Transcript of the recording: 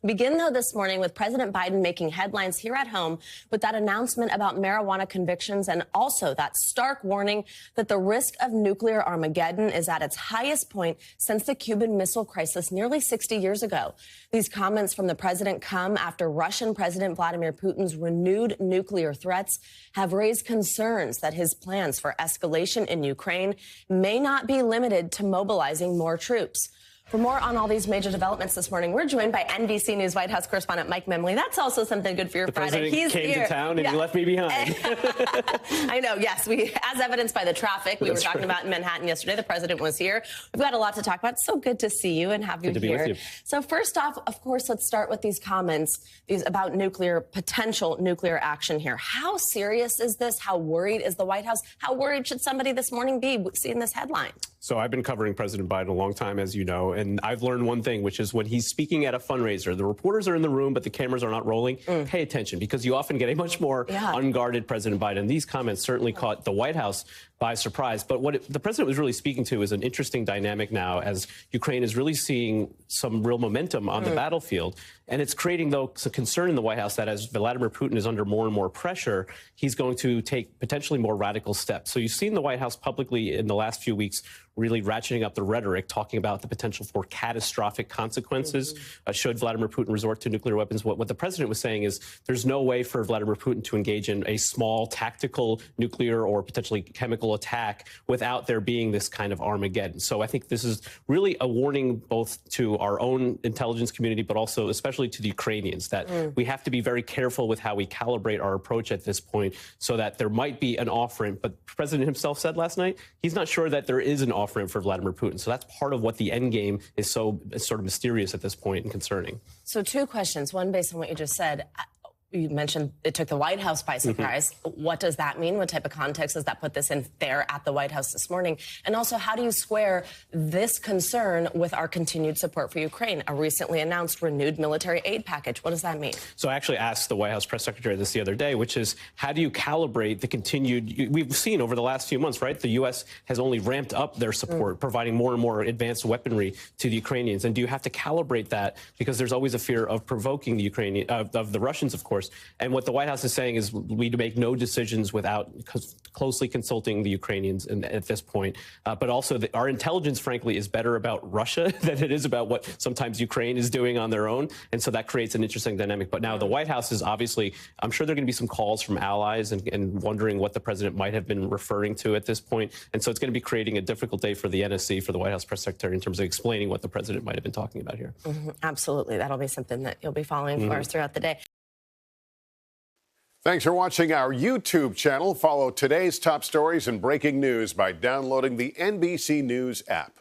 We begin, though, this morning with President Biden making headlines here at home with that announcement about marijuana convictions and also that stark warning that the risk of nuclear Armageddon is at its highest point since the Cuban Missile Crisis nearly 60 years ago. These comments from the president come after Russian President Vladimir Putin's renewed nuclear threats have raised concerns that his plans for escalation in Ukraine may not be limited to mobilizing more troops. For more on all these major developments this morning, we're joined by NBC News White House correspondent Mike Memoli. That's also something good for your Friday. He's came to town and he left me behind. I know, yes. As evidenced by the traffic we were talking about in Manhattan yesterday, the president was here. We've got a lot to talk about. It's so good to see you and have you good here. To be with you. So first off, of course, let's start with these comments about potential nuclear action here. How serious is this? How worried is the White House? How worried should somebody this morning be seeing this headline? So I've been covering President Biden a long time, as you know, and I've learned one thing, which is when he's speaking at a fundraiser, the reporters are in the room, but the cameras are not rolling. Pay attention, because you often get a much more unguarded President Biden. These comments certainly caught the White House by surprise. But what the president was really speaking to is an interesting dynamic now as Ukraine is really seeing some real momentum on the battlefield. And it's creating, though, some concern in the White House that as Vladimir Putin is under more and more pressure, he's going to take potentially more radical steps. So you've seen the White House publicly in the last few weeks really ratcheting up the rhetoric, talking about the potential for catastrophic consequences should Vladimir Putin resort to nuclear weapons. What the president was saying is there's no way for Vladimir Putin to engage in a small tactical nuclear or potentially chemical attack without there being this kind of Armageddon. So I think this is really a warning both to our own intelligence community, but also especially to the Ukrainians, that we have to be very careful with how we calibrate our approach at this point so that there might be an off-ramp. But the president himself said last night he's not sure that there is an off-ramp for Vladimir Putin. So that's part of what the end game is so sort of mysterious at this point and concerning. So two questions. One, based on what you just said. You mentioned it took the White House by surprise. What does that mean? What type of context does that put this in there at the White House this morning? And also, how do you square this concern with our continued support for Ukraine, a recently announced renewed military aid package? What does that mean? So I actually asked the White House press secretary this the other day, which is how do you calibrate the continued, we've seen over the last few months, right? The U.S. has only ramped up their support, providing more and more advanced weaponry to the Ukrainians. And do you have to calibrate that? Because there's always a fear of provoking the Ukrainian, of the Russians, of course. And what the White House is saying is we make no decisions without closely consulting the Ukrainians at this point. But also our intelligence, frankly, is better about Russia than it is about what sometimes Ukraine is doing on their own. And so that creates an interesting dynamic. But now the White House is obviously, I'm sure there are going to be some calls from allies and wondering what the president might have been referring to at this point. And so it's going to be creating a difficult day for the NSC, for the White House press secretary, in terms of explaining what the president might have been talking about here. Absolutely. That'll be something that you'll be following for us throughout the day. Thanks for watching our YouTube channel. Follow today's top stories and breaking news by downloading the NBC News app.